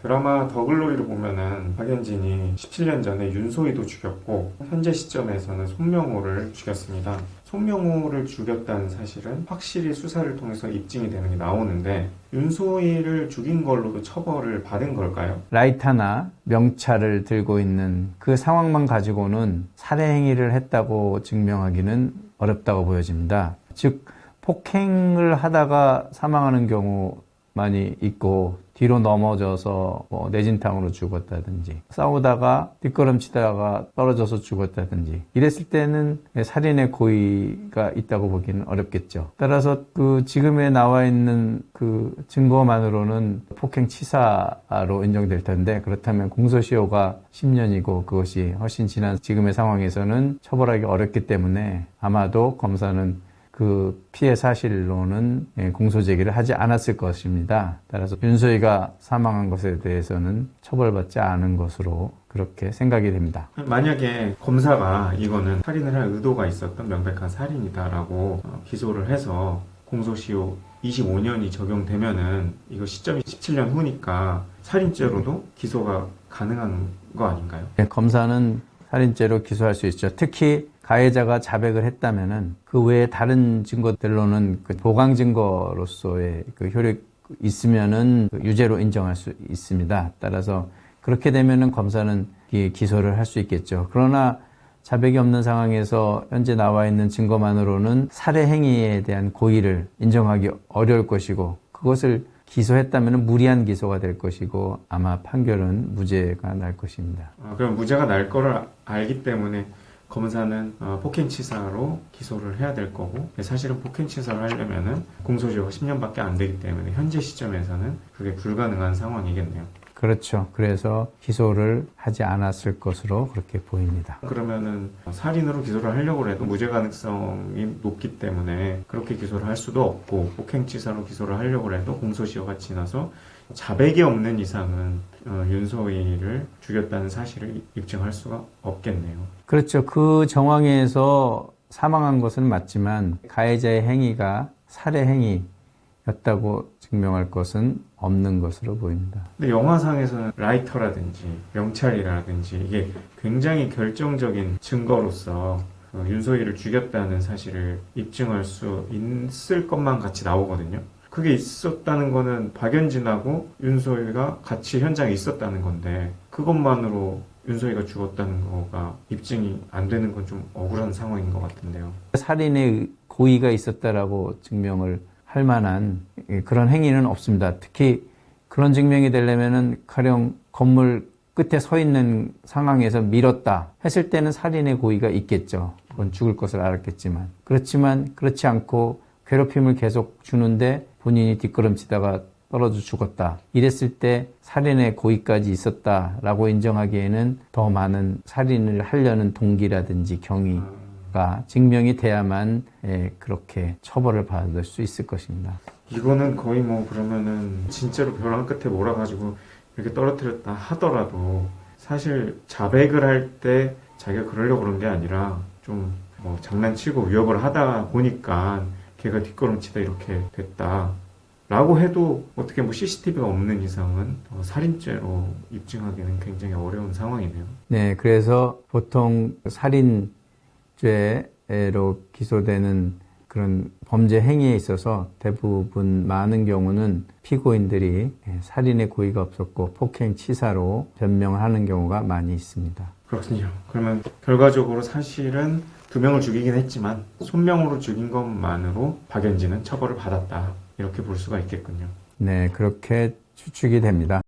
드라마 더글로리를 보면은 박연진이 17년 전에 윤소희도 죽였고 현재 시점에서는 손명호를 죽였습니다. 손명호를 죽였다는 사실은 확실히 수사를 통해서 입증이 되는 게 나오는데 윤소희를 죽인 걸로도 처벌을 받은 걸까요? 라이터나 명찰을 들고 있는 그 상황만 가지고는 살해 행위를 했다고 증명하기는 어렵다고 보여집니다. 즉 폭행을 하다가 사망하는 경우 많이 있고 뒤로 넘어져서 내진탕으로 죽었다든지 싸우다가 뒷걸음치다가 떨어져서 죽었다든지 이랬을 때는 살인의 고의가 있다고 보기는 어렵겠죠. 따라서 그 지금에 나와 있는 그 증거만으로는 폭행치사로 인정될 텐데 그렇다면 공소시효가 10년이고 그것이 훨씬 지난 지금의 상황에서는 처벌하기 어렵기 때문에 아마도 검사는 그 피해 사실로는 공소 제기를 하지 않았을 것입니다. 따라서 윤소희가 사망한 것에 대해서는 처벌받지 않은 것으로 그렇게 생각이 됩니다. 만약에 검사가 이거는 살인을 할 의도가 있었던 명백한 살인이다라고 기소를 해서 공소시효 25년이 적용되면은 이거 시점이 17년 후니까 살인죄로도 기소가 가능한 거 아닌가요? 검사는 살인죄로 기소할 수 있죠. 특히 가해자가 자백을 했다면은 그 외에 다른 증거들로는 그 보강 증거로서의 그 효력이 있으면은 유죄로 인정할 수 있습니다. 따라서 그렇게 되면은 검사는 기소를 할 수 있겠죠. 그러나 자백이 없는 상황에서 현재 나와 있는 증거만으로는 살해 행위에 대한 고의를 인정하기 어려울 것이고 그것을 기소했다면 무리한 기소가 될 것이고 아마 판결은 무죄가 날 것입니다. 그럼 무죄가 날 거를 알기 때문에 검사는 폭행치사로 기소를 해야 될 거고 사실은 폭행치사를 하려면은 공소시효가 10년밖에 안 되기 때문에 현재 시점에서는 그게 불가능한 상황이겠네요. 그렇죠. 그래서 기소를 하지 않았을 것으로 그렇게 보입니다. 그러면은 살인으로 기소를 하려고 해도 무죄 가능성이 높기 때문에 그렇게 기소를 할 수도 없고 폭행치사로 기소를 하려고 해도 공소시효가 지나서 자백이 없는 이상은 윤소희를 죽였다는 사실을 입증할 수가 없겠네요. 그렇죠. 그 정황에서 사망한 것은 맞지만 가해자의 행위가 살해 행위였다고 증명할 것은 없는 것으로 보입니다. 근데 영화상에서는 라이터라든지 명찰이라든지 이게 굉장히 결정적인 증거로서 윤소희를 죽였다는 사실을 입증할 수 있을 것만 같이 나오거든요. 그게 있었다는 거는 박연진하고 윤소희가 같이 현장에 있었다는 건데 그것만으로 윤소희가 죽었다는 거가 입증이 안 되는 건 좀 억울한 상황인 것 같은데요. 살인의 고의가 있었다라고 증명을 할 만한 그런 행위는 없습니다. 특히 그런 증명이 되려면은 가령 건물 끝에 서 있는 상황에서 밀었다 했을 때는 살인의 고의가 있겠죠. 그건 죽을 것을 알았겠지만. 그렇지만 그렇지 않고 괴롭힘을 계속 주는데 본인이 뒷걸음치다가 떨어져 죽었다. 이랬을 때 살인의 고의까지 있었다라고 인정하기에는 더 많은 살인을 하려는 동기라든지 경위가 증명이 돼야만 그렇게 처벌을 받을 수 있을 것입니다. 이거는 거의 그러면은 진짜로 벼랑 끝에 몰아가지고 이렇게 떨어뜨렸다 하더라도 사실 자백을 할 때 자기가 그러려고 그런 게 아니라 좀 장난치고 위협을 하다 보니까 걔가 뒷걸음치다 이렇게 됐다 라고 해도 어떻게 CCTV가 없는 이상은 살인죄로 입증하기는 굉장히 어려운 상황이네요. 네, 그래서 보통 살인죄로 기소되는 그런 범죄 행위에 있어서 대부분 많은 경우는 피고인들이 살인의 고의가 없었고 폭행치사로 변명하는 경우가 많이 있습니다. 그렇군요. 그러면 결과적으로 사실은 2명을 죽이긴 했지만 손명으로 죽인 것만으로 박연진은 처벌을 받았다. 이렇게 볼 수가 있겠군요. 네, 그렇게 추측이 됩니다.